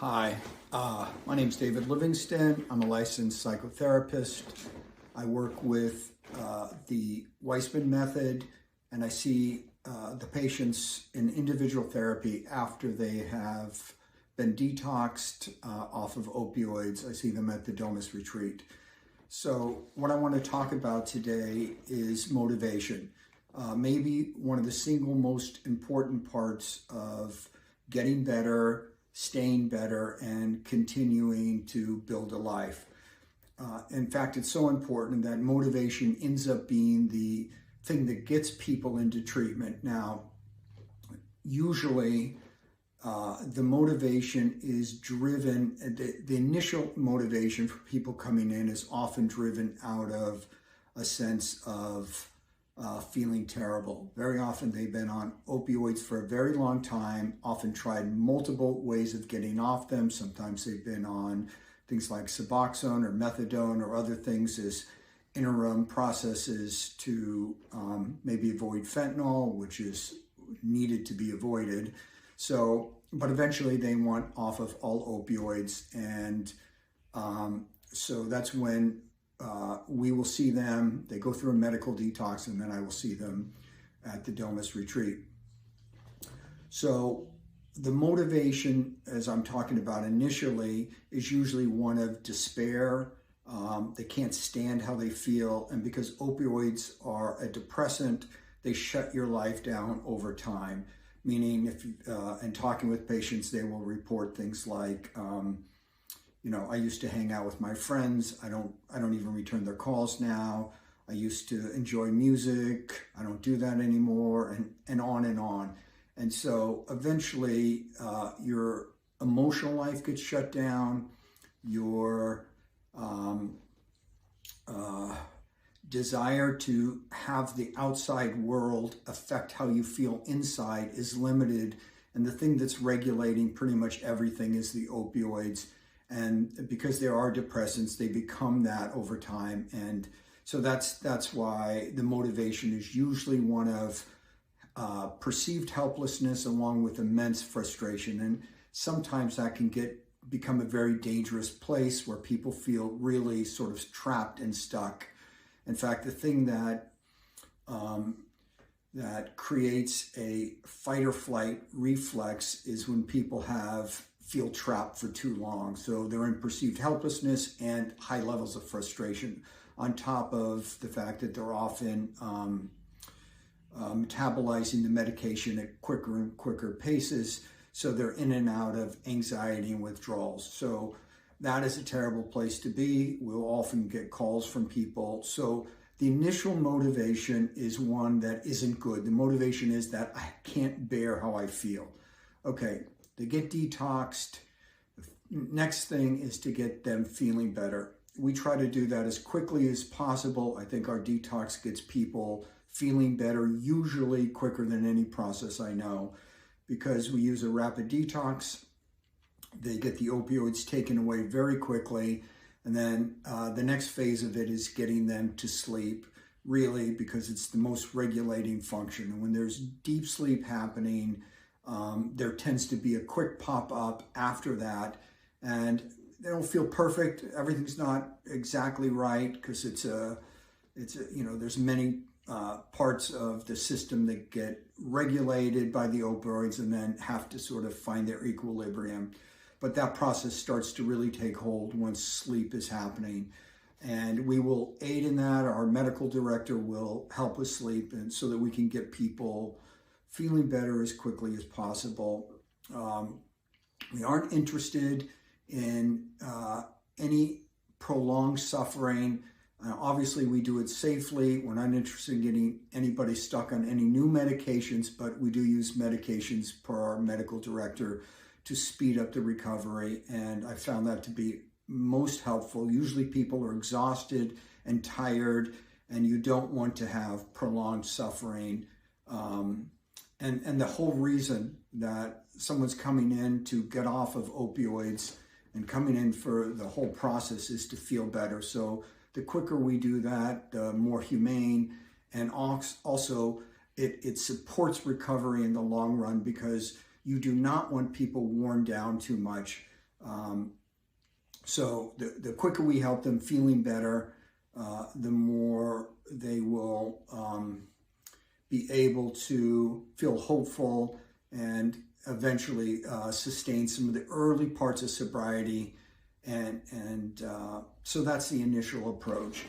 Hi, my name's David Livingston. I'm a licensed psychotherapist. I work with the Waismann method, and I see the patients in individual therapy after they have been detoxed off of opioids. I see them at the Domus retreat. So what I want to talk about today is motivation. Maybe one of the single most important parts of getting better, staying better, and continuing to build a life. In fact, it's so important that motivation ends up being the thing that gets people into treatment. Now, usually the motivation is driven, the initial motivation for people coming in is often driven out of a sense of feeling terrible. Very often they've been on opioids for a very long time, often tried multiple ways of getting off them. Sometimes they've been on things like Suboxone or methadone or other things as interim processes to maybe avoid fentanyl, which is needed to be avoided. But eventually they want off of all opioids. And so that's when we will see them. They go through a medical detox, and then I will see them at the Domus retreat. So the motivation, as I'm talking about initially, is usually one of despair. They can't stand how they feel, and because opioids are a depressant, they shut your life down over time. Meaning, if in talking with patients, they will report things like, I used to hang out with my friends. I don't even return their calls now. I used to enjoy music. I don't do that anymore, and on and on. And so eventually your emotional life gets shut down. Your desire to have the outside world affect how you feel inside is limited. And the thing that's regulating pretty much everything is the opioids. And because there are depressants, they become that over time. And so that's why the motivation is usually one of perceived helplessness along with immense frustration. And sometimes that can become a very dangerous place where people feel really sort of trapped and stuck. In fact, the thing that creates a fight or flight reflex is when people feel trapped for too long. So they're in perceived helplessness and high levels of frustration, on top of the fact that they're often metabolizing the medication at quicker and quicker paces. So they're in and out of anxiety and withdrawals. So that is a terrible place to be. We'll often get calls from people. So the initial motivation is one that isn't good. The motivation is that I can't bear how I feel. Okay. They get detoxed. Next thing is to get them feeling better. We try to do that as quickly as possible. I think our detox gets people feeling better, usually quicker than any process I know, because we use a rapid detox. They get the opioids taken away very quickly. And then the next phase of it is getting them to sleep, really, because it's the most regulating function. And when there's deep sleep happening, there tends to be a quick pop-up after that, and they don't feel perfect. Everything's not exactly right because there's many parts of the system that get regulated by the opioids and then have to sort of find their equilibrium. But that process starts to really take hold once sleep is happening. And we will aid in that. Our medical director will help with sleep, and so that we can get people feeling better as quickly as possible. We aren't interested in any prolonged suffering. Obviously, we do it safely. We're not interested in getting anybody stuck on any new medications, but we do use medications per our medical director to speed up the recovery. And I found that to be most helpful. Usually people are exhausted and tired, and you don't want to have prolonged suffering. And the whole reason that someone's coming in to get off of opioids and coming in for the whole process is to feel better. So the quicker we do that, the more humane, and also it supports recovery in the long run, because you do not want people worn down too much. So the quicker we help them feeling better, the more they will be able to feel hopeful and eventually sustain some of the early parts of sobriety. And so that's the initial approach.